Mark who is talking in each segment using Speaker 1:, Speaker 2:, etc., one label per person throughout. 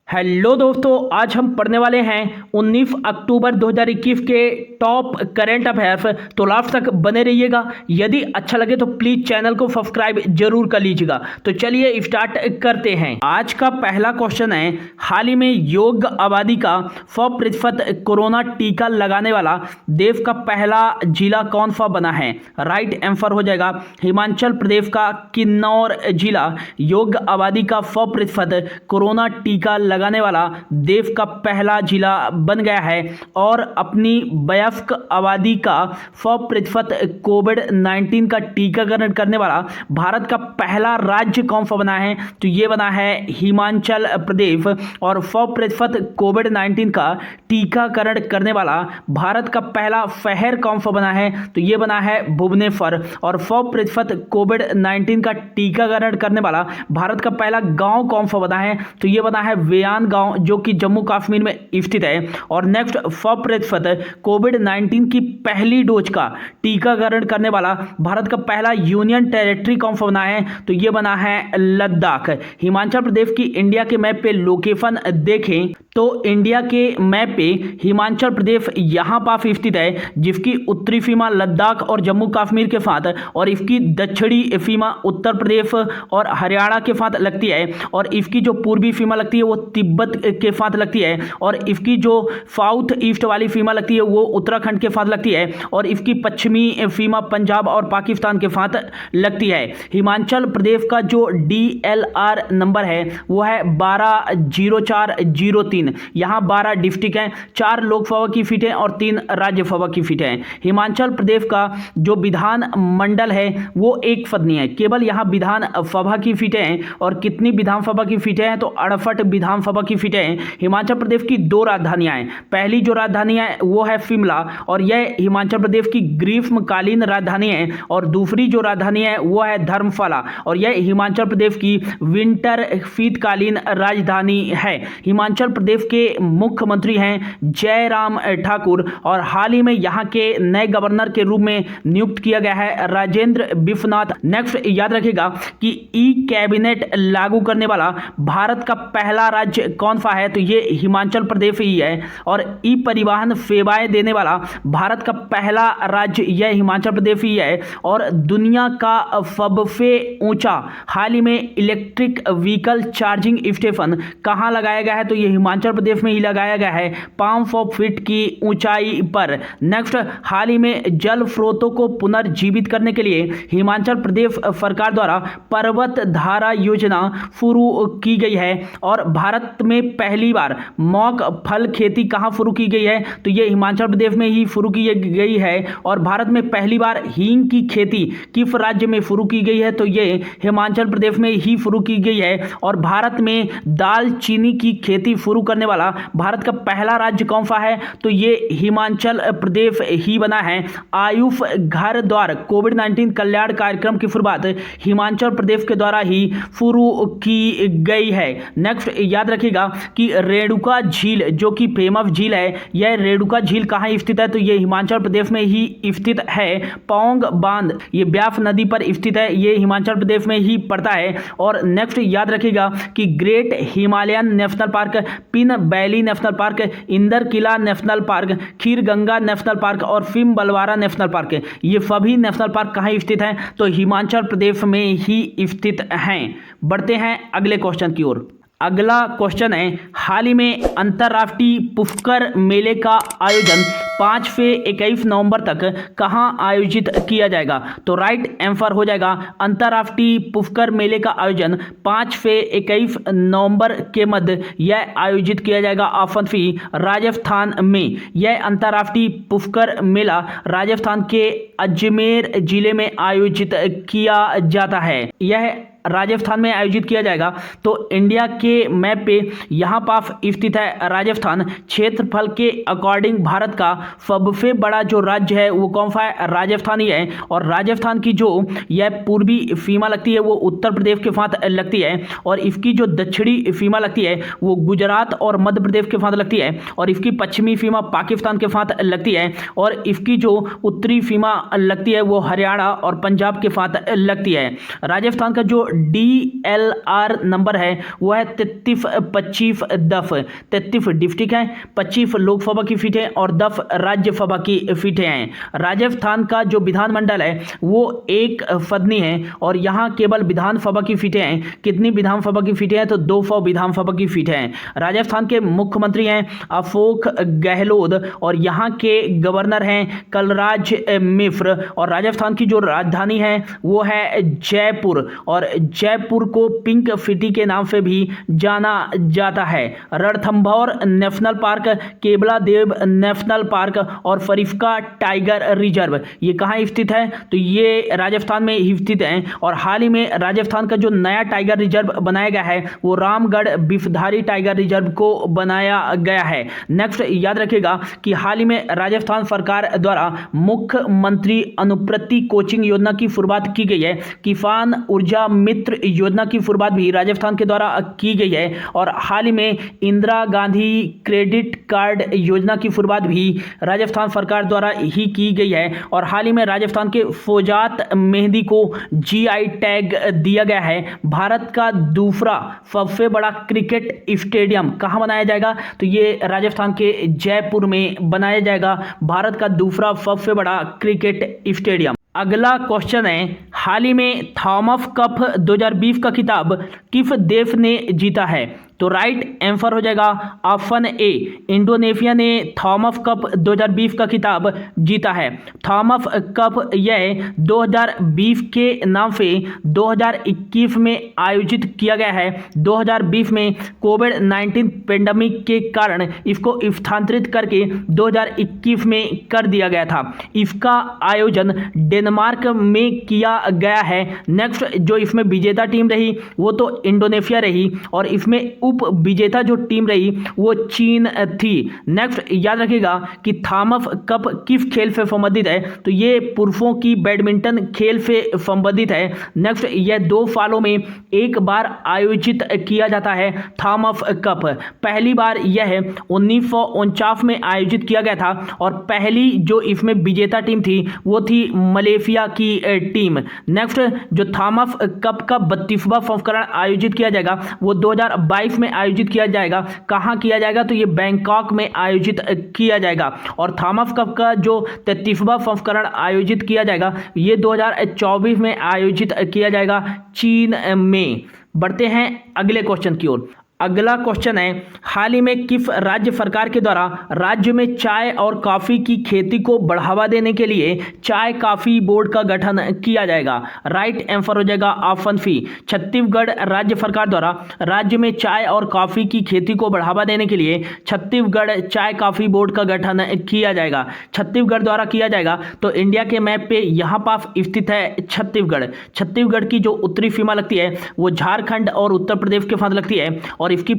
Speaker 1: Hello दोस्तों, आज हम पढ़ने वाले हैं 19 अक्टूबर 2021 के टॉप करंट अफेयर्स। तो लास्ट तक बने रहिएगा। यदि अच्छा लगे तो प्लीज चैनल को सब्सक्राइब जरूर कर लीजिएगा। तो चलिए स्टार्ट करते हैं। आज का पहला क्वेश्चन है, हाल ही में योग्य आबादी का 100% कोरोना टीका लगाने वाला देश का पहला जिला कौन सा बना है? राइट आंसर हो जाएगा हिमाचल प्रदेश का किन्नौर जिला योग्य आबादी का 100% कोरोना टीका लगाने वाला देश का पहला जिला बन गया है और अपनी वयस्क आबादी का 100% कोविड-19 का टीकाकरण करने वाला भारत का पहला राज्य कौन सा बना है? तो ये बना है हिमाचल प्रदेश। और 100% कोविड-19 का टीकाकरण करने वाला भारत का पहला शहर कौन सा बना है? तो ये बना है भुवनेश्वर। और 100% कोविड-19 का टीकाकरण करने वाला भारत का पहला गांव कौन सा बना है? तो ये बना है वेयान गांव, जो कि जम्मू कश्मीर में स्थित है। और नेक्स्ट 100% कोविड-19 की पहली डोज का टीकाकरण करने वाला भारत का पहला यूनियन टेरिटरी कौन सा बना है? तो ये बना है लद्दाख। हिमाचल प्रदेश की इंडिया के मैप पे लोकेशन देखें तो इंडिया के मैप पे हिमाचल प्रदेश यहाँ पास स्थित है, जिसकी उत्तरी सीमा लद्दाख और जम्मू कश्मीर के साथ और इसकी दक्षिणी सीमा उत्तर प्रदेश और हरियाणा के साथ लगती है। और इसकी जो पूर्वी सीमा लगती है वो तिब्बत के साथ लगती है। और इसकी जो साउथ ईस्ट वाली सीमा लगती है वो उत्तराखंड के साथ लगती है। और इसकी पश्चिमी सीमा पंजाब और पाकिस्तान के साथ लगती है। हिमाचल प्रदेश का जो DLR नंबर है वो है 120403। यहाँ 12 डिस्ट्रिक्ट हैं, 4 लोकसभा की सीटें और 3 राज्यसभा की सीटें हैं। हिमाचल प्रदेश का जो विधान मंडल है वो एक सदनी है, केवल यहाँ विधानसभा की सीटें हैं। और कितनी विधानसभा की सीटें हैं? तो 68 विधानसभा की सीटें हैं। हिमाचल प्रदेश की 2 राजधानियां हैं। पहली जो राजधानी है वो है शिमला और यह हिमाचल प्रदेश की ग्रीष्मकालीन राजधानी है। और दूसरी जो राजधानी है वो है धर्मशाला और यह हिमाचल प्रदेश की विंटर शीतकालीन राजधानी है। हिमाचल प्रदेश के मुख्यमंत्री हैं जयराम ठाकुर और हाल ही में यहाँ के नए गवर्नर के रूप में नियुक्त किया गया है राजेंद्र विश्वनाथ। नेक्स्ट याद रखिएगा कि ई कैबिनेट लागू करने वाला भारत का पहला राज्य कौन सा है? तो ये हिमाचल प्रदेश ही है। और ई परिवहन सेवाएं देने वाला भारत का पहला राज्य यह हिमाचल प्रदेश ही है। और दुनिया का सबसे ऊंचा हाल ही में इलेक्ट्रिक व्हीकल चार्जिंग स्टेशन कहां लगाया गया है? तो ये हिमाचल प्रदेश में ही लगाया गया है 500 फीट की ऊंचाई पर। नेक्स्ट, हाल ही में जल स्रोतों को पुनर्जीवित करने के लिए हिमाचल प्रदेश सरकार द्वारा पर्वत धारा योजना शुरू की गई है। और भारत में पहली बार मॉक फल खेती कहां शुरू की गई है? तो यह हिमाचल प्रदेश में ही शुरू की गई है। और भारत में पहली बार हींग की खेती किस राज्य में शुरू की गई है? तो यह हिमाचल प्रदेश में ही शुरू की गई है। और भारत में दालचीनी की खेती शुरू करने वाला भारत का पहला राज्य कौन सा है? तो ये हिमाचल प्रदेश ही बना है। आयुष घर द्वार कोविड-19 कल्याण कार्यक्रम की शुरुआत हिमाचल प्रदेश के द्वारा ही शुरू की गई है। नेक्स्ट याद रखिएगा कि रेणुका झील जो कि फेमस झील है, यह रेणुका झील कहाँ स्थित है? तो यह हिमाचल प्रदेश में ही स्थित है। पौंग बांध ये ब्यास नदी पर स्थित है, ये हिमाचल प्रदेश में ही पड़ता है। और नेक्स्ट याद रखिएगा कि great Himalayan national park, Pin valley national park, Inderkilla national park, Khirganga national park और सिम बलवारा नेशनल पार्क, ये सभी नेशनल पार्क कहाँ स्थित हैं? तो हिमाचल प्रदेश में ही स्थित हैं। बढ़ते हैं अगले क्वेश्चन की ओर। अगला क्वेश्चन है, हाल ही में अंतर्राष्ट्रीय पुष्कर मेले का आयोजन 5 से 21 नवंबर तक कहां आयोजित किया जाएगा? तो राइट आंसर हो जाएगा अंतर्राष्ट्रीय पुष्कर मेले का आयोजन 5 से 21 नवंबर के मध्य यह आयोजित किया जाएगा। ऑप्शन सी राजस्थान में। यह अंतर्राष्ट्रीय पुष्कर मेला राजस्थान के अजमेर जिले में आयोजित किया जाता है। यह राजस्थान में आयोजित किया जाएगा। तो इंडिया के मैप पे यहाँ पास स्थित है राजस्थान। क्षेत्रफल के अकॉर्डिंग भारत का सबसे बड़ा जो राज्य है वो कौन सा है? राजस्थान ही है। और राजस्थान की जो यह पूर्वी सीमा लगती है वो उत्तर प्रदेश के साथ लगती है। और इसकी जो दक्षिणी सीमा लगती है वो गुजरात और मध्य प्रदेश के साथ लगती है। और इसकी पश्चिमी सीमा पाकिस्तान के साथ लगती है। और इसकी जो उत्तरी सीमा लगती है वो हरियाणा और पंजाब के साथ लगती है। राजस्थान का जो DLR नंबर है वो है 33-25 दफ। 33 डिस्ट्रिक्ट है, 25 लोकसभा की सीटें और 10 राज्यसभा की सीटें हैं। राजस्थान का जो विधानमंडल है वो एक सदनी है और यहाँ केवल विधानसभा की सीटें हैं। कितनी विधानसभा की सीटें हैं? तो 200 विधानसभा की सीटें हैं। राजस्थान के मुख्यमंत्री हैं अशोक गहलोत और यहाँ के गवर्नर हैं कलराज मिश्र। और राजस्थान की जो राजधानी है वो है जयपुर और जयपुर को पिंक सिटी के नाम से भी जाना जाता है। Ranthambore national park, Keoladeo national park और फरीफका टाइगर रिजर्व ये कहाँ स्थित है? तो ये राजस्थान में ही स्थित है। और हाल ही में राजस्थान का जो नया टाइगर रिजर्व बनाया गया है वो रामगढ़ बिफधारी टाइगर रिजर्व को बनाया गया है। नेक्स्ट याद रखिएगा कि हाल ही में राजस्थान सरकार द्वारा मुख्यमंत्री अनुप्रति कोचिंग योजना की शुरुआत की गई है। किसान ऊर्जा मित्र योजना की शुरुआत भी राजस्थान के द्वारा की गई है। और हाल ही में इंदिरा गांधी क्रेडिट कार्ड योजना की शुरुआत भी राजस्थान सरकार द्वारा ही की गई है। और हाल ही में राजस्थान के फौजात मेहंदी को GI टैग दिया गया है। भारत का दूसरा सबसे बड़ा क्रिकेट स्टेडियम कहाँ बनाया जाएगा? तो ये राजस्थान के जयपुर में बनाया जाएगा, भारत का दूसरा सबसे बड़ा क्रिकेट स्टेडियम। अगला क्वेश्चन है, हाल ही में थॉमस कप 2020 का खिताब किस देश ने जीता है? तो राइट आंसर हो जाएगा ऑप्शन ए, इंडोनेशिया ने थॉमस कप 2020 का खिताब जीता है। थॉमस कप यह 2020 के नाम से 2021 में आयोजित किया गया है। 2020 में कोविड-19 पेंडेमिक के कारण इसको स्थानांतरित करके 2021 में कर दिया गया था। इसका आयोजन डेनमार्क में किया गया है। नेक्स्ट जो इसमें विजेता टीम रही वो तो इंडोनेशिया रही और इसमें उप विजेता जो टीम रही वो चीन थी। नेक्स्ट याद रखिएगा कि थॉमस कप किस खेल से संबंधित है? तो ये पुरुषों की बैडमिंटन खेल से संबंधित है। नेक्स्ट यह 2 सालों में एक बार आयोजित किया जाता है थॉमस कप। पहली बार यह 1949 में आयोजित किया गया था और पहली जो इसमें विजेता टीम थी वो थी मलेशिया की टीम। नेक्स्ट जो थॉमस कप का 32वां संस्करण आयोजित किया जाएगा वो 2022 में आयोजित किया जाएगा। कहां किया जाएगा? तो ये बैंकॉक में आयोजित किया जाएगा। और थॉमस कप का जो 33वां संस्करण आयोजित किया जाएगा ये 2024 में आयोजित किया जाएगा चीन में। बढ़ते हैं अगले क्वेश्चन की ओर। अगला क्वेश्चन है, हाल ही में किस राज्य सरकार के द्वारा राज्य में चाय और कॉफ़ी की खेती को बढ़ावा देने के लिए चाय कॉफ़ी बोर्ड का गठन किया जाएगा? राइट आंसर हो जाएगा ऑप्शन सी, छत्तीसगढ़ राज्य सरकार द्वारा राज्य में चाय और कॉफ़ी की खेती को बढ़ावा देने के लिए छत्तीसगढ़ चाय कॉफ़ी बोर्ड का गठन किया जाएगा। छत्तीसगढ़ द्वारा किया जाएगा। तो इंडिया के मैप पे यहाँ पास स्थित है छत्तीसगढ़। छत्तीसगढ़ की जो उत्तरी सीमा लगती है वो झारखंड और उत्तर प्रदेश के साथ लगती है और इसकी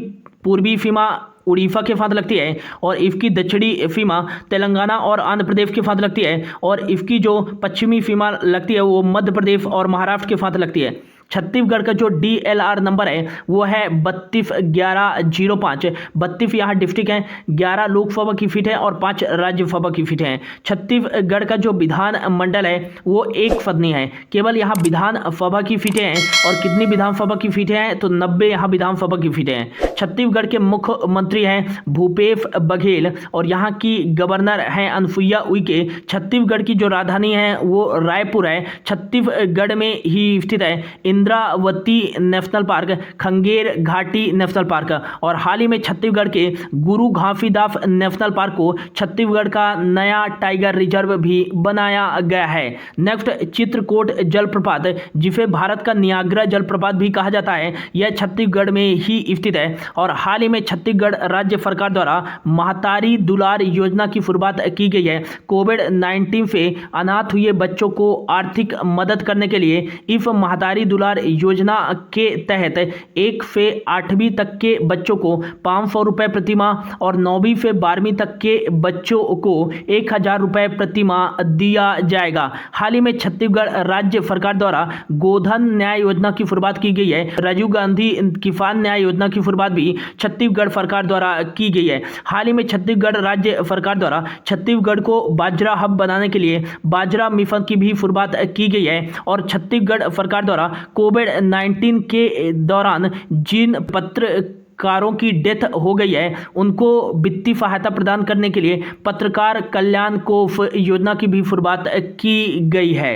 Speaker 1: पूर्वी सीमा उड़ीसा के साथ लगती है और इसकी दक्षिणी सीमा तेलंगाना और आंध्र प्रदेश के साथ लगती है और इसकी जो पश्चिमी सीमा लगती है वो मध्य प्रदेश और महाराष्ट्र के साथ लगती है। छत्तीसगढ़ का जो DLR नंबर है वो है 321105। 32 यहाँ डिस्ट्रिक्ट है, 11 लोकसभा की सीट है और 5 राज्यसभा की सीटें हैं। छत्तीसगढ़ का जो विधान मंडल है वो एक सदनी है, केवल यहाँ विधानसभा की सीटें हैं। और कितनी विधानसभा की सीटें हैं? तो 90 यहाँ विधानसभा की सीटें हैं। छत्तीसगढ़ के मुख्यमंत्री हैं भूपेश बघेल और यहाँ की गवर्नर हैं अनुसुईया उइके। छत्तीसगढ़ की जो राजधानी है वो रायपुर है, छत्तीसगढ़ में ही स्थित है। इंद्रावती नेशनल पार्क, खंगेर घाटी नेशनल पार्क और हाल ही में छत्तीसगढ़ के गुरु घासीदास नेशनल पार्क को छत्तीसगढ़ का नया टाइगर रिजर्व भी बनाया गया है। नेक्स्ट चित्रकोट जलप्रपात, जिसे भारत का नियाग्रा जलप्रपात भी कहा जाता है, यह छत्तीसगढ़ में ही स्थित है। और हाल ही में छत्तीसगढ़ राज्य सरकार द्वारा महतारी दुलार योजना की शुरुआत की गई है। कोविड-19 से अनाथ हुए बच्चों को आर्थिक मदद करने के लिए इस महतारी दुलार योजना के तहत 1 से 8वीं तक के बच्चों को 500 रुपए प्रति माह और 9वीं से 12वीं तक के बच्चों को 1000 रुपए प्रति माह दिया जाएगा। हाल ही में छत्तीसगढ़ राज्य सरकार द्वारा गोधन न्याय योजना की शुरुआत की गई है। राजीव गांधी किसान न्याय योजना की शुरुआत भी छत्तीसगढ़ सरकार द्वारा की गई है। हाल ही में छत्तीसगढ़ राज्य सरकार द्वारा छत्तीसगढ़ को बाजरा हब बनाने के लिए बाजरा मिशन की भी शुरुआत की गई है और छत्तीसगढ़ सरकार द्वारा कोविड-19 के दौरान जिन पत्रकारों की डेथ हो गई है उनको वित्तीय सहायता प्रदान करने के लिए पत्रकार कल्याण कोष योजना की भी शुरुआत की गई है।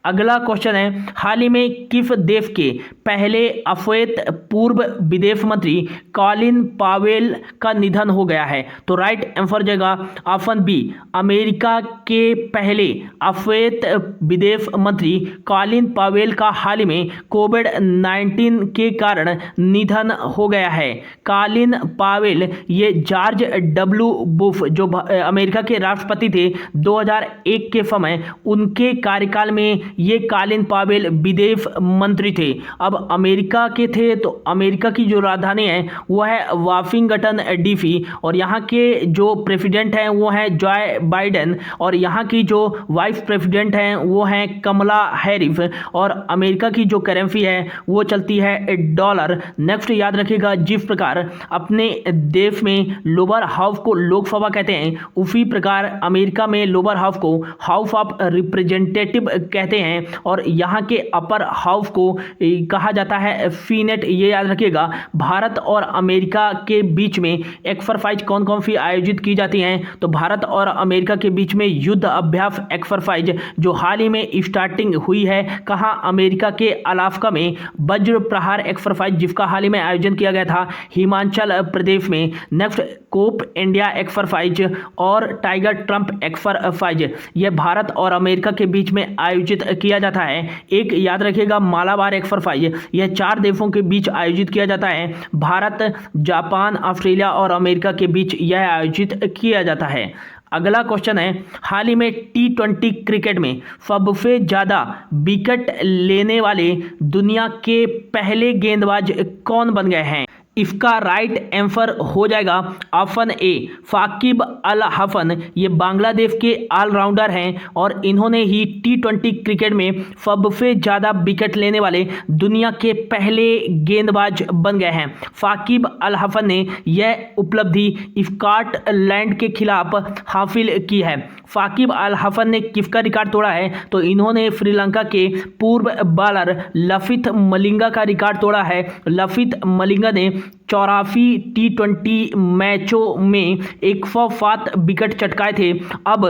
Speaker 1: अगला क्वेश्चन है, हाल ही में किस देश के पहले अश्वेत पूर्व विदेश मंत्री कॉलिन पावेल का निधन हो गया है? तो राइट आंसर जाएगा ऑप्शन बी, अमेरिका के पहले अश्वेत विदेश मंत्री कॉलिन पावेल का हाल ही में कोविड-19 के कारण निधन हो गया है। कॉलिन पावेल ये जॉर्ज डब्ल्यू बुश जो अमेरिका के राष्ट्रपति थे 2001 के समय, उनके कार्यकाल में ये कॉलिन पावेल विदेश मंत्री थे। अब अमेरिका के थे तो अमेरिका की जो राजधानी है वो है वाशिंगटन डीसी और यहाँ के जो प्रेसिडेंट हैं वो हैं जॉय बाइडेन और यहाँ की जो वाइस प्रेसिडेंट हैं वो हैं कमला हैरिस और अमेरिका की जो करेंसी है वो चलती है डॉलर। नेक्स्ट याद रखिएगा, जिस प्रकार अपने देश में लोअर हाउस को लोकसभा कहते हैं उसी प्रकार अमेरिका में लोअर हाउस को हाउस ऑफ रिप्रेजेंटेटिव कहते हैं और यहाँ के अपर हाउस को कहा जाता है सीनेट। ये याद रखिएगा। भारत और अमेरिका के बीच में एक्सरसाइज कौन कौन सी आयोजित की जाती हैं? तो भारत और अमेरिका के बीच में युद्ध अभ्यास एक्सरसाइज जो हाल ही में स्टार्टिंग हुई है, कहाँ? अमेरिका के अलास्का में वज्र प्रहार एक्सरसाइज जिसका हाल ही में आयोजन किया गया था हिमाचल प्रदेश में। नेक्स्ट कोप इंडिया एक्सरसाइज और टाइगर ट्रंप एक्सरसाइज ये भारत और अमेरिका के बीच में आयोजित किया जाता है। एक याद रखिएगा, मालाबार एक्सरसाइज यह 4 देशों के बीच आयोजित किया जाता है। भारत, जापान, ऑस्ट्रेलिया और अमेरिका के बीच यह आयोजित किया जाता है। अगला क्वेश्चन है, हाल ही में T20 क्रिकेट में सबसे ज़्यादा विकेट लेने वाले दुनिया के पहले गेंदबाज कौन बन गए हैं? इसका राइट आंसर हो जाएगा ऑप्शन ए, साकिब अल हसन। ये बांग्लादेश के ऑलराउंडर हैं और इन्होंने ही T20 क्रिकेट में सबसे ज़्यादा विकेट लेने वाले दुनिया के पहले गेंदबाज बन गए हैं। साकिब अल हसन ने यह उपलब्धि स्कॉटलैंड के खिलाफ हासिल की है। साकिब अल हसन ने किसका रिकॉर्ड तोड़ा है? तो इन्होंने श्रीलंका के पूर्व बॉलर लसिथ मलिंगा का रिकॉर्ड तोड़ा है। लसिथ मलिंगा ने 84 T20 मैचों में 107 विकेट चटकाए थे। अब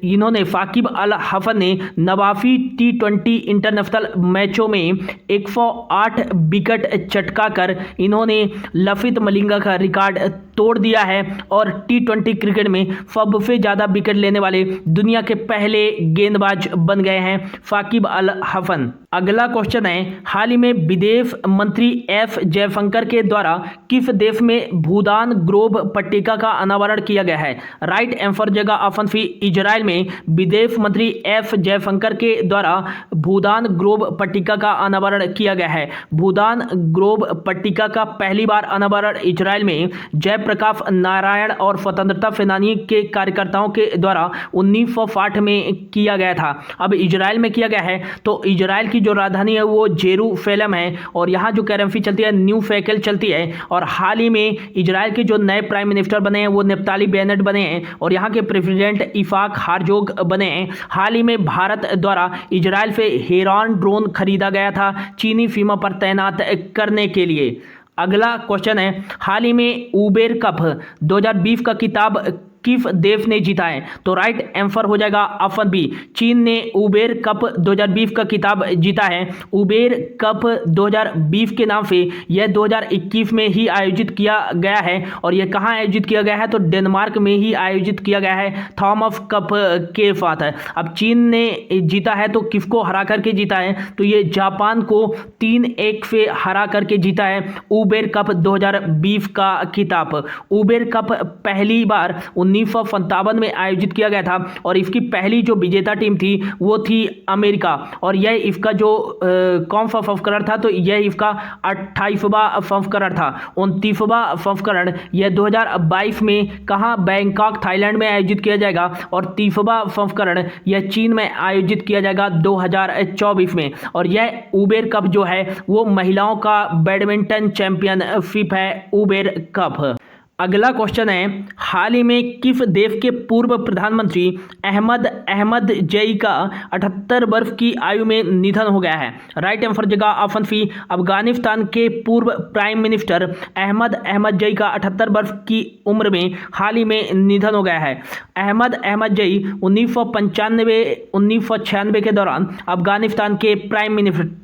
Speaker 1: इन्होंने साकिब अल हसन ने 89 T20 इंटरनेशनल मैचों में 108 विकेट चटकाकर इन्होंने लसिथ मलिंगा का रिकॉर्ड तोड़ दिया है और T20 क्रिकेट में सबसे ज़्यादा विकेट लेने वाले दुनिया के पहले गेंदबाज बन गए हैं साकिब अल हसन। अगला क्वेश्चन है, हाल ही में विदेश मंत्री एस जयशंकर के द्वारा किस देश में भूदान ग्रोव पट्टिका का अनावरण किया गया है? राइट आंसर जगह ऑप्शन सी, इजराइल में विदेश मंत्री एस जयशंकर के द्वारा भूदान ग्रोव पट्टिका का अनावरण किया गया है। भूदान ग्रोव पट्टिका का पहली बार अनावरण इजराइल में जयप्रकाश नारायण और स्वतंत्रता सेनानी के कार्यकर्ताओं के द्वारा 1960 में किया गया था। अब इजराइल में किया गया है तो इजराइल की जो राजधानी है वो जेरूसलम है और यहाँ जो करेंसी चलती है न्यू शेकेल चलती है। और हाल ही में इजराइल के जो नए प्राइम मिनिस्टर बने हैं वो नेफ्ताली बेनेट बने हैं और यहाँ के प्रेसिडेंट इसाक हर्जोग बने हैं। हाल ही में भारत द्वारा इजराइल से हेरॉन ड्रोन खरीदा गया था चीनी सीमा पर तैनात करने के लिए। अगला क्वेश्चन है, हाल ही में उबेर कप 2020 का खिताब किस देश ने जीता है? तो राइट आंसर हो जाएगा ऑप्शन बी, चीन ने उबेर कप 2020 का खिताब जीता है। उबेर कप 2020 के नाम से यह 2021 में ही आयोजित किया गया है और यह कहाँ आयोजित किया गया है? तो डेनमार्क में ही आयोजित किया गया है थॉमस कप के साथ। अब चीन ने जीता है तो किसको हरा करके जीता है? तो ये जापान को 3-1 से हरा करके जीता है उबेर कप 2020 का खिताब। उबेर कप पहली बार 1957 में आयोजित किया गया था और इसकी पहली जो विजेता टीम थी वो थी अमेरिका और यह इसका जो कौन सा संस्करण था? तो यह इसका 28वां संस्करण था। 29वां संस्करण यह 2022 में कहाँ? बैंकॉक थाईलैंड में आयोजित किया जाएगा और 30वां संस्करण यह चीन में आयोजित किया जाएगा 2024 में। और यह उबेर कप जो है वो महिलाओं का बैडमिंटन चैंपियनशिप है उबेर कप। अगला क्वेश्चन है, हाल ही में किस देश के पूर्व प्रधानमंत्री अहमद अहमदजई का 78 वर्ष की आयु में निधन हो गया है? राइट आंसर जगह ऑप्शन सी, अफगानिस्तान के पूर्व प्राइम मिनिस्टर अहमद अहमदजई का 78 वर्ष की उम्र में हाल ही में निधन हो गया है। अहमद अहमदजई 1995-1996 के दौरान अफगानिस्तान के प्राइम मिनिस्टर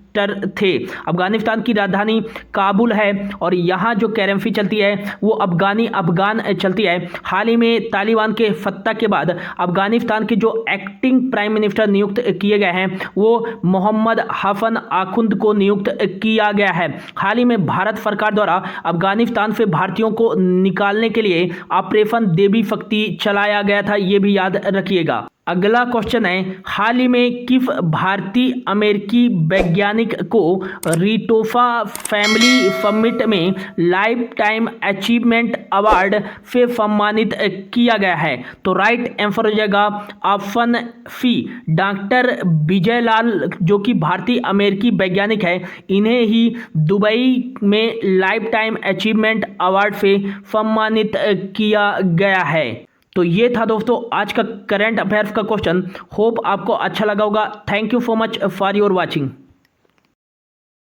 Speaker 1: थे। अफगानिस्तान की राजधानी काबुल है और यहाँ जो करेंसी चलती है वो अफगान चलती है। हाल ही में तालिबान के सत्ता के बाद अफगानिस्तान के जो एक्टिंग प्राइम मिनिस्टर नियुक्त किए गए हैं वो मोहम्मद हसन आखुंद को नियुक्त किया गया है। हाल ही में भारत सरकार द्वारा अफगानिस्तान से भारतीयों को निकालने के लिए ऑपरेशन देवी शक्ति चलाया गया था, ये भी याद रखिएगा। अगला क्वेश्चन है, हाल ही में किस भारतीय अमेरिकी वैज्ञानिक को रिटोफा फैमिली समिट में लाइफ टाइम अचीवमेंट अवार्ड से सम्मानित किया गया है? तो राइट आंसर हो जाएगा ऑप्शन सी, डॉक्टर विजय लाल, जो कि भारतीय अमेरिकी वैज्ञानिक है। इन्हें ही दुबई में लाइफ टाइम अचीवमेंट अवार्ड से सम्मानित किया गया है। तो ये था दोस्तों आज का करंट अफेयर्स का क्वेश्चन। होप आपको अच्छा लगा होगा। Thank you so much for your watching.